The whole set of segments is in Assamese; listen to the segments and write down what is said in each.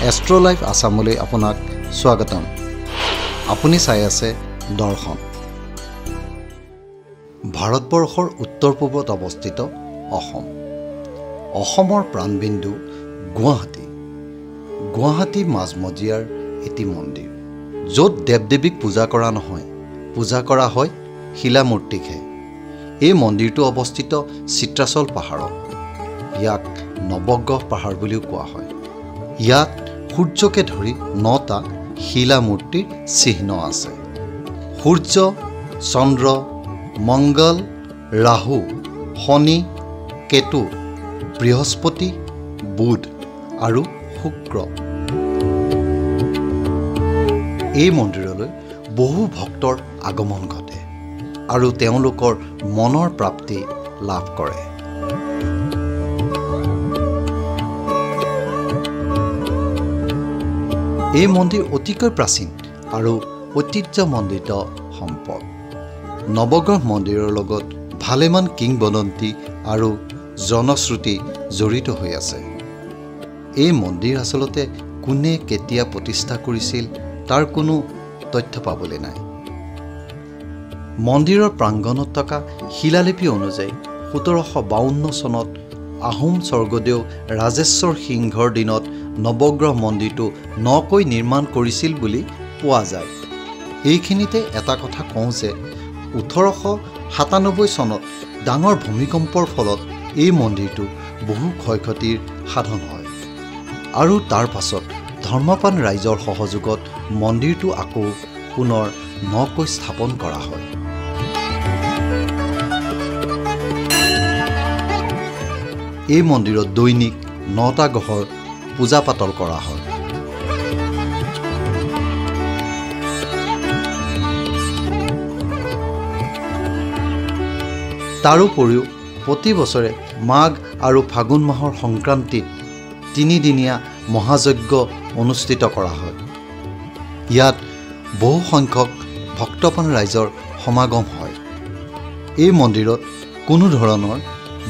এষ্ট্ৰ লাইফ আসামলৈ আপোনাক স্বাগতম। আপুনি চাই আছে দৰ্শন। ভাৰতবৰ্ষৰ উত্তৰ পূবত অৱস্থিত অসম। অসমৰ প্ৰাণবিন্দু গুৱাহাটী। গুৱাহাটী মাজমজিয়াৰ এটি মন্দিৰ, য'ত দেৱ দেৱীক পূজা কৰা নহয়, পূজা কৰা হয় শিলামূৰ্তিকহে। এই মন্দিৰটো অৱস্থিত চিত্ৰাচল পাহাৰত। ইয়াক নৱগ্ৰহ পাহাৰ বুলিও কোৱা হয়। ইয়াত সূৰ্যকে ধৰি 9টা শিলামূৰ্তিৰ চিহ্ন আছে। সূৰ্য, চন্দ্ৰ, মংগল, ৰাহু, শনি, কেতু, বৃহস্পতি, বুধ আৰু শুক্ৰ। এই মন্দিৰলৈ বহু ভক্তৰ আগমন ঘটে আৰু তেওঁলোকৰ মনৰ প্ৰাপ্তি লাভ কৰে। এই মন্দিৰ অতিকৈ প্ৰাচীন আৰু ঐতিহ্যমণ্ডিত সম্পদ। নৱগ্ৰহ মন্দিৰৰ লগত ভালেমান কিংবদন্তি আৰু জনশ্ৰুতি জড়িত হৈ আছে। এই মন্দিৰ আচলতে কোনে কেতিয়া প্ৰতিষ্ঠা কৰিছিল তাৰ কোনো তথ্য পাবলৈ নাই। মন্দিৰৰ প্ৰাংগণত থকা শিলালিপি অনুযায়ী 1752 চনত আহোম স্বৰ্গদেউ ৰাজেশ্বৰ সিংহৰ দিনত নৱগ্ৰহ মন্দিৰটো নকৈ নিৰ্মাণ কৰিছিল বুলি পোৱা যায়। এইখিনিতে এটা কথা কওঁ যে 1897 চনত ডাঙৰ ভূমিকম্পৰ ফলত এই মন্দিৰটো বহু ক্ষয়ক্ষতিৰ সাধন হয় আৰু তাৰ পাছত ধৰ্মপান ৰাইজৰ সহযোগত মন্দিৰটো আকৌ পুনৰ নকৈ স্থাপন কৰা হয়। এই মন্দিৰত দৈনিক 9টা গ্ৰহৰ পূজা পাতল কৰা হয়। তাৰোপৰিও প্ৰতি বছৰে মাঘ আৰু ফাগুন মাহৰ সংক্ৰান্তিত 3দিনীয়া মহাযজ্ঞ অনুষ্ঠিত কৰা হয়। ইয়াত বহু সংখ্যক ভক্তপ্ৰাণ ৰাইজৰ সমাগম হয়। এই মন্দিৰত কোনো ধৰণৰ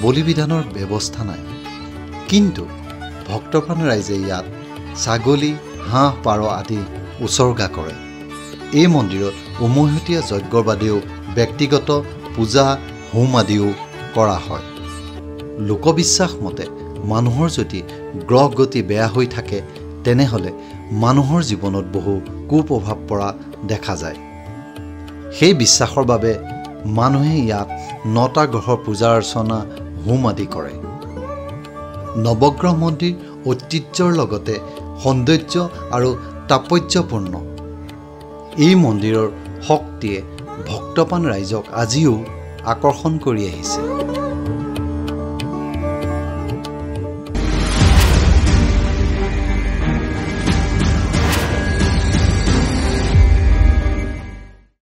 বলি বিধানৰ ব্যৱস্থা নাই, কিন্তু ভক্তপ্ৰাণ ৰাইজে ইয়াত ছাগলী, হাঁহ, পাৰ আদি উচৰ্গা কৰে। এই মন্দিৰত উমৈহতীয়া যজ্ঞৰ বাদেও ব্যক্তিগত পূজা, হোম আদিও কৰা হয়। লোকবিশ্বাস মতে মানুহৰ যদি গ্ৰহ গতি বেয়া হৈ থাকে তেনেহ'লে মানুহৰ জীৱনত বহু কুপ্ৰভাৱ পৰা দেখা যায়। সেই বিশ্বাসৰ বাবে মানুহে ইয়াত 9টা গ্ৰহৰ পূজা অৰ্চনা, হোম আদি কৰে। নৱগ্ৰহ মন্দিৰ ঐতিহ্যৰ লগতে সৌন্দৰ্য আৰু তাৎপৰ্যপূৰ্ণ। এই মন্দিৰৰ শক্তিয়ে ভক্তপ্ৰাণ ৰাইজক আজিও আকৰ্ষণ কৰি আহিছে।